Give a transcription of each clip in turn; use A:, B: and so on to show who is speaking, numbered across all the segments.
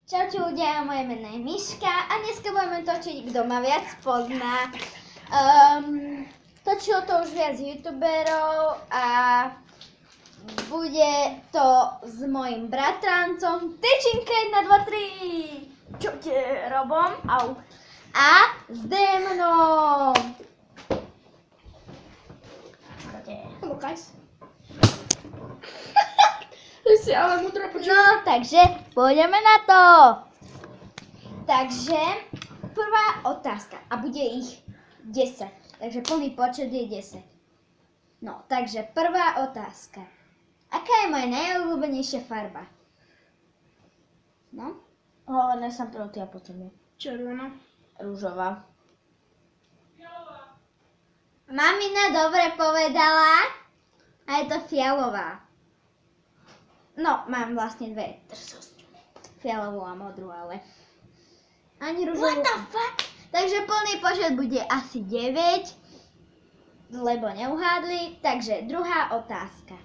A: Čaute ľudia, moje meno je Miška a dneska budeme točiť, kto ma viac pozná. Točilo to už viac youtuberov a bude to s mojim bratrancom Tyčinka 1, 2, 3. Čaute, Robom. Au. A s Démonom. Čaute.
B: Lukajs. Si ale mudro počuť.
A: No, takže pôjdeme na to. Takže prvá otázka a bude ich 10. Takže plný počet je 10. No, takže prvá otázka. Aká je moja najobľúbenejšia farba? No?
C: Nesam proti a potom je
B: Červená.
C: rúžová.
A: Mamina dobre povedala a je to fialová. No, mám vlastne dve drsosť. Fialovú a modrú, ale ani rúžovú. What the fuck? Takže plný počet bude asi 9, lebo neuhádli. Takže druhá otázka.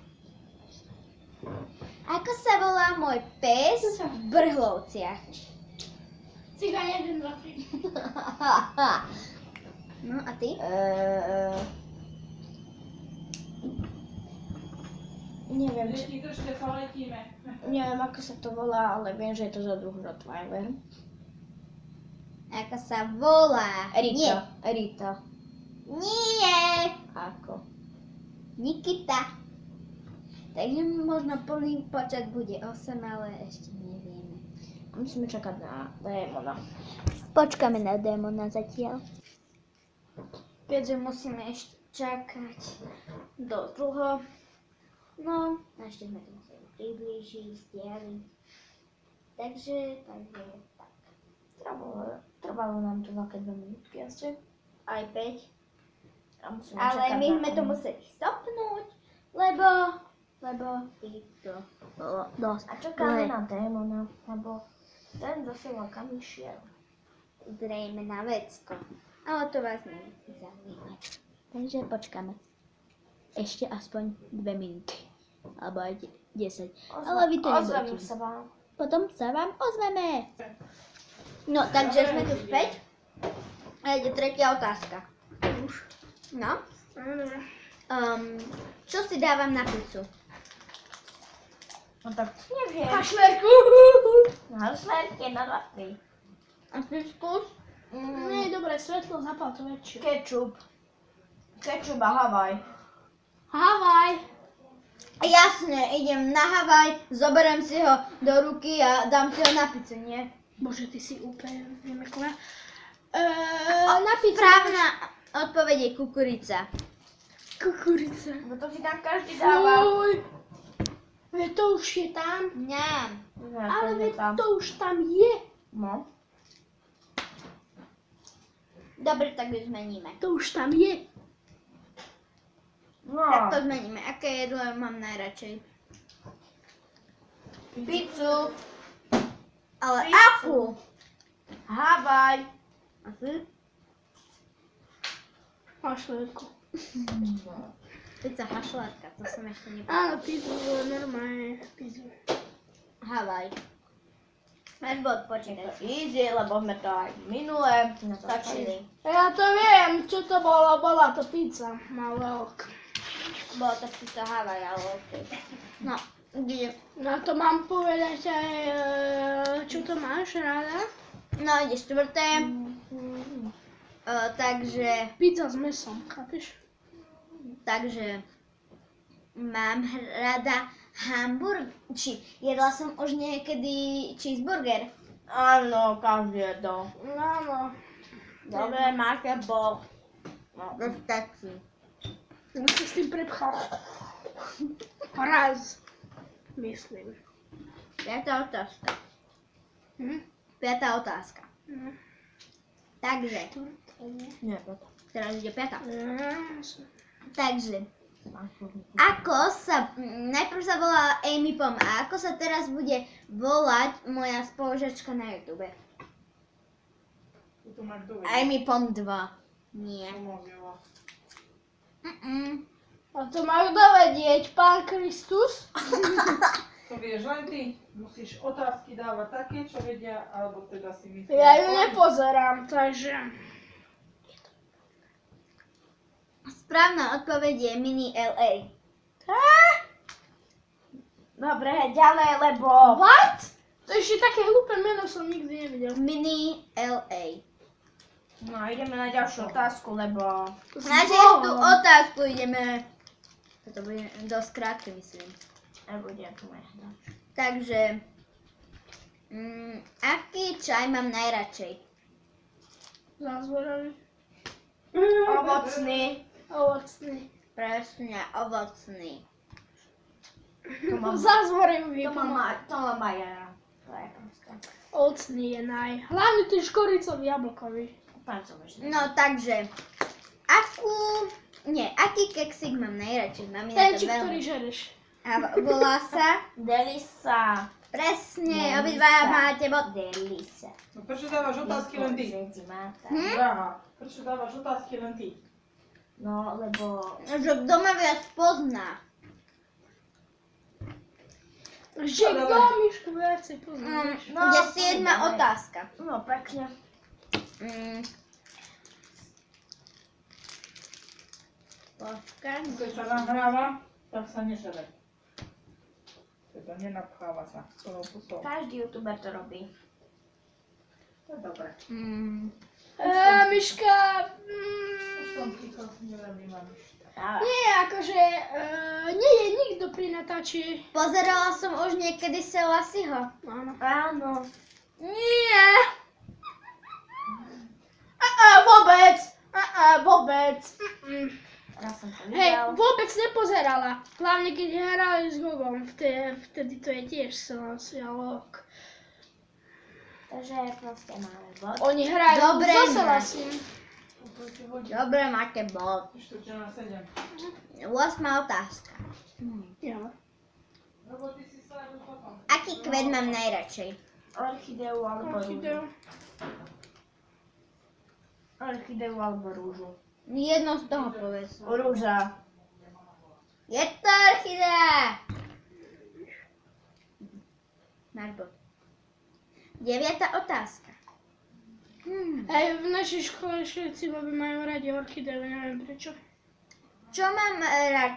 A: Ako sa volá môj pes v Brhlovciach?
B: Cigáň 1, 2, 3.
A: No a ty?
C: Neviem, neviem, ako sa to volá, ale viem, že je to za druh Rottweiler.
A: Ako sa volá?
C: Rita. Rita.
A: Nie.
C: Ako?
A: Nikita. Takže možno plný počet bude 8, ale ešte nevieme.
C: Musíme čakať na Démona.
A: Počkáme na Démona zatiaľ. Keďže musíme ešte čakať dosť dlho. No, ešte sme to museli priblížiť, stiahnuť. Takže tak.
C: Trvalo nám to veľké 2 minútky asi.
A: Aj 5.
C: A musíme
A: Ale
C: čakať
A: my
C: na
A: sme to
C: oni.
A: museli stopnúť, lebo ich to bolo dosť.
C: A čakáme na Démona, lebo ten zasiela kam išiel.
A: Zrejme na vecko. Ale to vás nemusí zaujímať. Takže počkáme. Ešte aspoň 2 minúty. Alebo aj 10. Ale vy to
C: Ozvem
A: nebudete.
C: sa vám.
A: Potom sa vám ozveme. No, takže sme tu späť. A ide tretia otázka. Už. No.
B: Dobre.
A: Čo si dávam na pizzu?
C: No tak neviem.
B: Hašlerku.
C: Na smerke, na 2, 3.
A: A si skús?
B: Nie je dobré, svetlo zapal to väčšie.
C: Ketchup. Ketchup a Havaj.
B: Havaj.
A: Jasne, idem na Havaj, zoberiem si ho do ruky a dám si ho na pizzu, nie?
B: Bože, ty si úplne nemeková. Na pizzu.
A: Správna odpoveď je kukurica.
B: Kukurica.
C: No to si tam každý dáva.
B: Fuj. Veď to už je tam.
A: Ňam.
B: Ale veď to už tam je.
C: No.
A: Dobre, tak ju zmeníme.
B: To už tam je.
C: No.
A: Tak to zmeníme. Aké jedlo mám najradšej?
C: Pizzu.
A: Ale
C: Pizzu.
A: akú?
C: Havaj.
A: A ty?
B: Hašlerku.
A: Pizza hašlátka, to som ešte nepovedala.
B: Áno, pizzu, normálne pizzu.
A: Havaj. Máš bod, počítaj.
C: Easy, lebo sme to aj minule natočili.
B: Ja to viem, čo to bolo. Bola to pizza. Malok.
A: Bolo to pizza Havaj, ale okej. No, ide.
B: Na to mám povedať aj, čo to máš rada?
A: No, ide štvrté. Takže
B: Pizza s mesom, chápeš?
A: mám rada hamburger. Jedla som už niekedy cheeseburger.
C: Áno, každý je to.
B: Áno.
C: Dobre, máte bod. No.
A: To stačí.
B: Som sa s tým prepchal. Raz. Myslím.
A: Piatá otázka.
B: Hm?
A: Piatá otázka.
B: Hm.
A: Takže,
C: Nie, toto.
A: teraz ide piatá.
B: Hm.
A: Takže, najprv sa volala Amy Pom a ako sa teraz bude volať moja spolužiačka na YouTube? Amy Pom 2. Nie.
B: A to má kto vedieť? Pán Kristus?
D: To vieš len ty. Musíš otázky dávať také, čo vedia, alebo teda si myslia.
B: Ja ju nepozerám, takže...
A: Správna odpoveď je Mini LA.
C: Dobre, ďalej, lebo...
B: What? To ešte také hlúpe meno som nikdy nevidel.
A: Mini LA.
C: No, ideme na ďalšiu otázku, lebo...
A: Na šestú otázku ideme. Toto bude dosť krátke, myslím.
C: Nebude tu mať.
A: Takže, aký čaj mám najradšej?
B: Zázvoravý.
C: Ovocný.
B: Ovocný.
A: Presne, ovocný.
B: Zázvoravý.
C: To mám aj ja. To je proste.
B: Ovocný je naj. Hlavne ten škoricový, jablkový.
A: No takže, aký keksík mám najradšej? Mám na to
B: Ten, ktorý
A: veľmi.
B: žereš.
A: A volá sa?
C: Delisa.
A: Presne, obidvaja máte bod.
C: Delisa.
D: No prečo dávaš otázky len ty? Drahá, prečo dávaš otázky len ty?
C: No, lebo...
A: Že kto ma viac pozná.
B: Že kto Mišku viacej pozná.
A: Je 7. otázka.
C: No, pekne.
A: Počkaj.
D: Keď sa nahráva, tak sa nežere. Teda nenapcháva sa plnou pusou.
C: Každý youtuber to robí.
D: To je dobré.
B: Miška...
D: Už som ticho, nerobím nič.
B: Nie, akože... nie je nikto pri natáči.
A: Pozerala som už niekedy Selasiho.
B: Áno.
C: Áno.
A: Nie.
B: Vôbec. Vôbec.
C: Ja som to
B: Hej,
C: videl.
B: vôbec nepozerala. Hlavne keď hrali s Vovom. Vtedy to je tiež Selasialok.
C: Takže proste máme bod.
B: Oni hrajú
A: Dobre,
B: so
A: Mať.
B: Selasim.
A: Dobre, máte bod.
D: Ešte na 7.
A: 8. otázka.
B: Ja.
D: Lebo ty si sa potom.
A: Aký kvet mám najradšej?
C: Orchideu alebo rúžu.
B: Orchideu.
C: Orchideu alebo rúžu.
A: Jedno z toho povedz.
C: Rúža.
A: Je to orchidea! Máš bod. 9. otázka.
B: Hej, v našej škole všetci majú radi orchideu, neviem prečo.
A: Čo mám rád